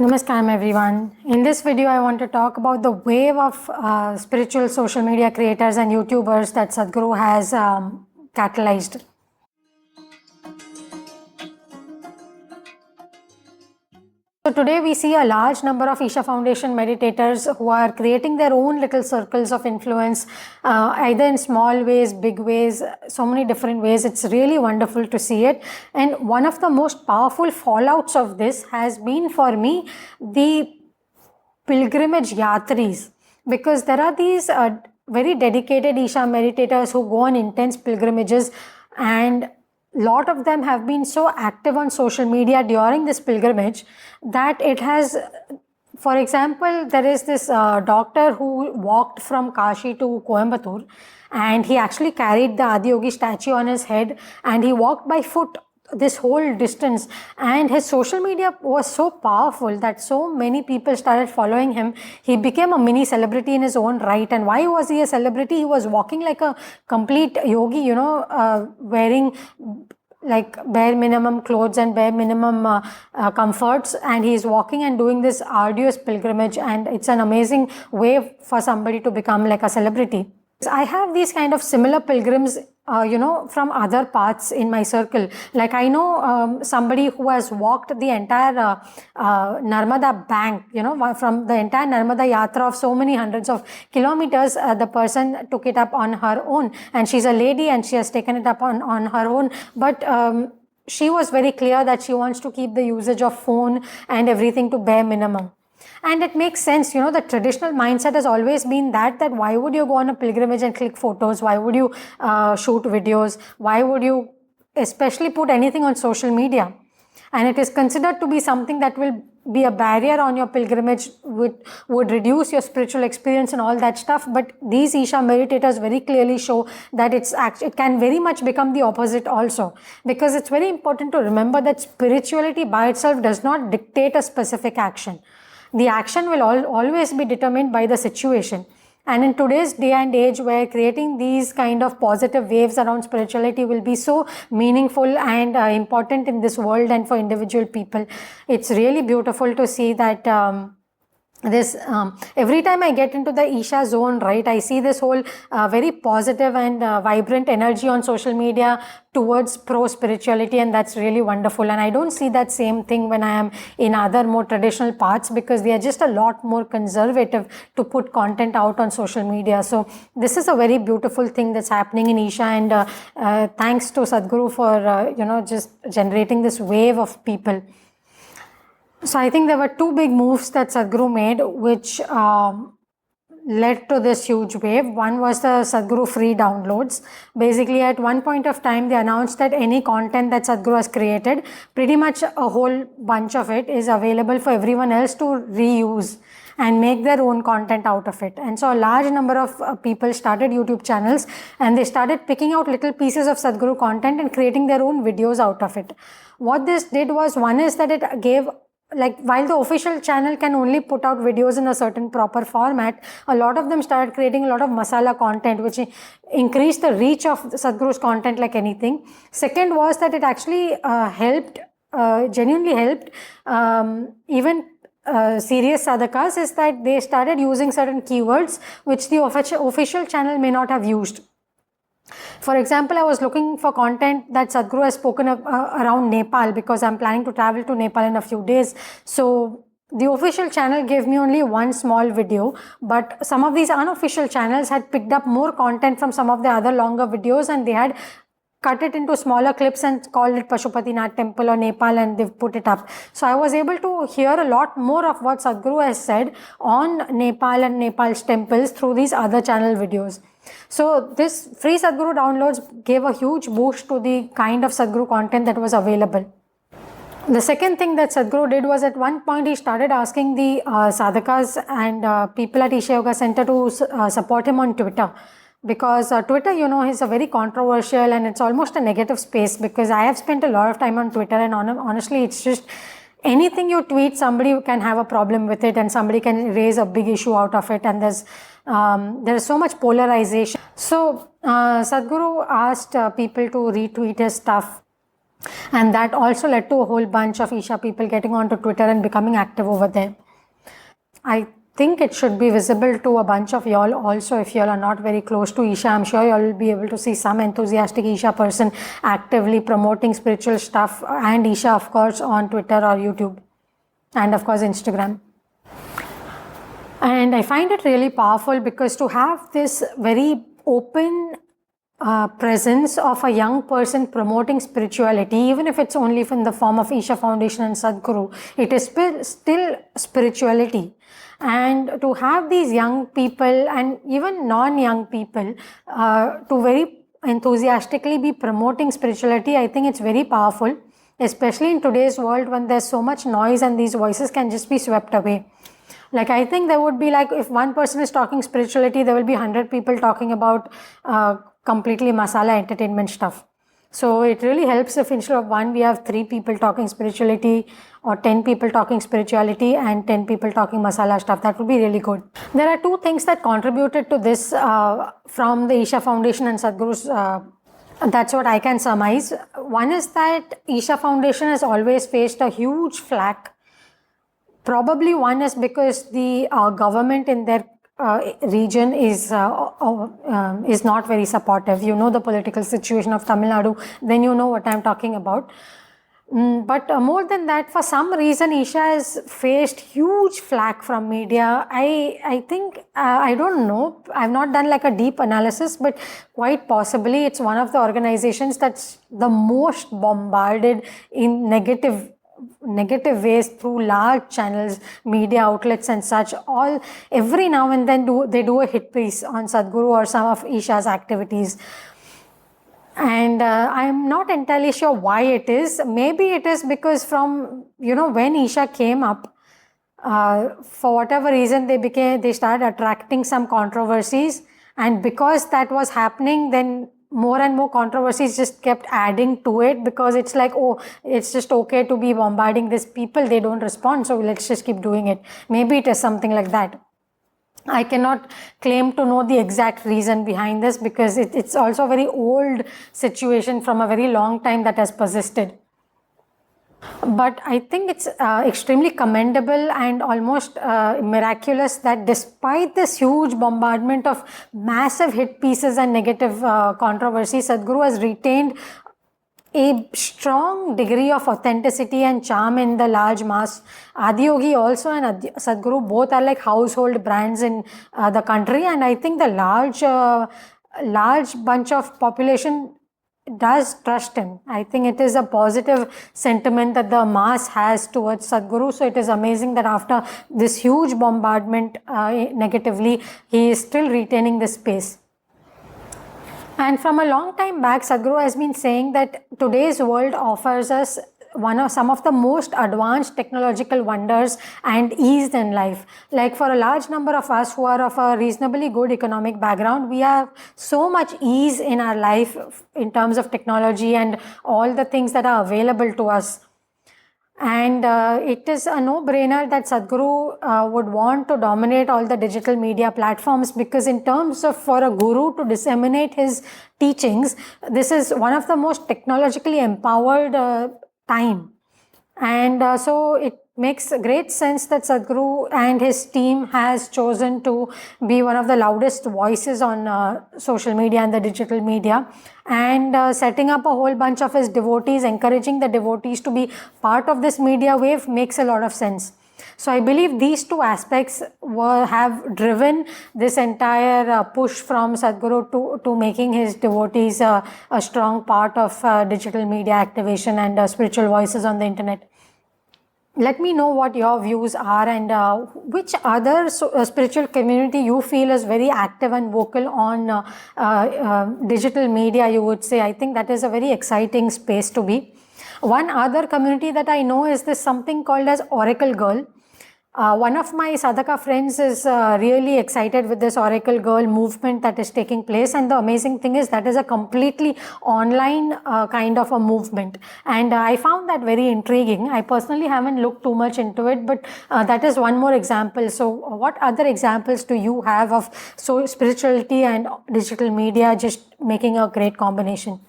Namaskaram everyone. In this video I want to talk about the wave of spiritual social media creators and YouTubers that Sadhguru has catalyzed. So today we see a large number of Isha Foundation meditators who are creating their own little circles of influence, either in small ways, big ways, so many different ways. It's really wonderful to see it. And one of the most powerful fallouts of this has been for me the pilgrimage yatris, because there are these very dedicated Isha meditators who go on intense pilgrimages, and lot of them have been so active on social media during this pilgrimage that it has, for example, there is this doctor who walked from Kashi to Coimbatore, and he actually carried the Adiyogi statue on his head and he walked by foot this whole distance, and his social media was so powerful that so many people started following him. He became a mini celebrity in his own right. And why was he a celebrity? He was walking like a complete yogi, wearing like bare minimum clothes and bare minimum comforts, and he's walking and doing this arduous pilgrimage, and it's an amazing way for somebody to become like a celebrity. I have these kind of similar pilgrims from other paths in my circle. Like I know somebody who has walked the entire Narmada bank, from the entire Narmada Yatra of so many hundreds of kilometers. The person took it up on her own, and she's a lady and she has taken it up on her own. But she was very clear that she wants to keep the usage of phone and everything to bare minimum. And it makes sense, the traditional mindset has always been that why would you go on a pilgrimage and click photos? Why would you shoot videos? Why would you especially put anything on social media? And it is considered to be something that will be a barrier on your pilgrimage, would reduce your spiritual experience and all that stuff. But these Isha meditators very clearly show that it can very much become the opposite also, because it's very important to remember that spirituality by itself does not dictate a specific action. The action will always be determined by the situation. And in today's day and age, where creating these kind of positive waves around spirituality will be so meaningful and important in this world and for individual people, it's really beautiful to see that every time I get into the Isha zone, right, I see this whole very positive and vibrant energy on social media towards pro-spirituality, and that's really wonderful. And I don't see that same thing when I am in other more traditional paths, because they are just a lot more conservative to put content out on social media. So this is a very beautiful thing that's happening in Isha, and thanks to Sadhguru for just generating this wave of people. So I think there were two big moves that Sadhguru made which led to this huge wave. One was the Sadhguru free downloads. Basically, at one point of time, they announced that any content that Sadhguru has created, pretty much a whole bunch of it is available for everyone else to reuse and make their own content out of it. And so a large number of people started YouTube channels, and they started picking out little pieces of Sadhguru content and creating their own videos out of it. What this did was, one is that it gave, while the official channel can only put out videos in a certain proper format, a lot of them started creating a lot of masala content, which increased the reach of Sadhguru's content like anything. Second was that it actually genuinely helped even serious sadhakas, is that they started using certain keywords which the official channel may not have used. For example, I was looking for content that Sadhguru has spoken around Nepal, because I'm planning to travel to Nepal in a few days. So the official channel gave me only one small video, but some of these unofficial channels had picked up more content from some of the other longer videos, and they had cut it into smaller clips and called it Pashupatinath temple or Nepal, and they've put it up. So I was able to hear a lot more of what Sadhguru has said on Nepal and Nepal's temples through these other channel videos. So this free Sadhguru downloads gave a huge boost to the kind of Sadhguru content that was available. The second thing that Sadhguru did was, at one point he started asking the sadhakas and people at Isha Yoga Center to support him on Twitter. Because Twitter, is a very controversial and it's almost a negative space, because I have spent a lot of time on Twitter, and honestly, it's just anything you tweet, somebody can have a problem with it and somebody can raise a big issue out of it, and there is so much polarization. So Sadhguru asked people to retweet his stuff, And that also led to a whole bunch of Isha people getting onto Twitter and becoming active over there. I think it should be visible to a bunch of y'all also. If y'all are not very close to Isha, I'm sure y'all will be able to see some enthusiastic Isha person actively promoting spiritual stuff and Isha, of course, on Twitter or YouTube, and of course Instagram. And I find it really powerful because to have this very open presence of a young person promoting spirituality, even if it's only in the form of Isha Foundation and Sadhguru, it is still spirituality. And to have these young people and even non-young people to very enthusiastically be promoting spirituality, I think it's very powerful, especially in today's world when there's so much noise and these voices can just be swept away. Like, I think there would be, like, if one person is talking spirituality, there will be 100 people talking about completely masala entertainment stuff. So it really helps if instead of one, we have 3 people talking spirituality, or 10 people talking spirituality and 10 people talking masala stuff. That would be really good. There are 2 things that contributed to this from the Isha Foundation and Sadhguru's. That's what I can surmise. One is that Isha Foundation has always faced a huge flack. Probably one is because the government in their region is not very supportive. You know the political situation of Tamil Nadu, then you know what I'm talking about. But more than that, for some reason, Isha has faced huge flack from media. I think, I don't know, I've not done like a deep analysis, but quite possibly it's one of the organizations that's the most bombarded in negative ways through large channels, media outlets and such. Every now and then they do a hit piece on Sadhguru or some of Isha's activities. And I'm not entirely sure why it is. Maybe it is because from, when Isha came up, for whatever reason, they started attracting some controversies. And because that was happening, then more and more controversies just kept adding to it, because it's like, oh, it's just okay to be bombarding these people, they don't respond, so let's just keep doing it. Maybe it is something like that. I cannot claim to know the exact reason behind this, because it's also a very old situation from a very long time that has persisted. But I think it's extremely commendable and almost miraculous that despite this huge bombardment of massive hit pieces and negative controversies, Sadhguru has retained a strong degree of authenticity and charm in the large mass. Adiyogi also and Sadhguru both are like household brands in the country, and I think the large bunch of population does trust him. I think it is a positive sentiment that the mass has towards Sadhguru. So it is amazing that after this huge bombardment negatively, he is still retaining this space. And from a long time back, Sadhguru has been saying that today's world offers us some of the most advanced technological wonders and ease in life. Like, for a large number of us who are of a reasonably good economic background, we have so much ease in our life in terms of technology and all the things that are available to us. And it is a no-brainer that Sadhguru would want to dominate all the digital media platforms, because in terms of for a guru to disseminate his teachings, this is one of the most technologically empowered time. And so it makes great sense that Sadhguru and his team has chosen to be one of the loudest voices on social media and the digital media, and setting up a whole bunch of his devotees, encouraging the devotees to be part of this media wave makes a lot of sense. So I believe these 2 aspects have driven this entire push from Sadhguru to making his devotees a strong part of digital media activation and spiritual voices on the internet. Let me know what your views are, and which other spiritual community you feel is very active and vocal on digital media, you would say. I think that is a very exciting space to be. One other community that I know is this something called as Oracle Girl. One of my sadhaka friends is really excited with this Oracle Girl movement that is taking place, and the amazing thing is that is a completely online kind of a movement, and I found that very intriguing. I personally haven't looked too much into it, but that is one more example. So what other examples do you have of spirituality and digital media just making a great combination?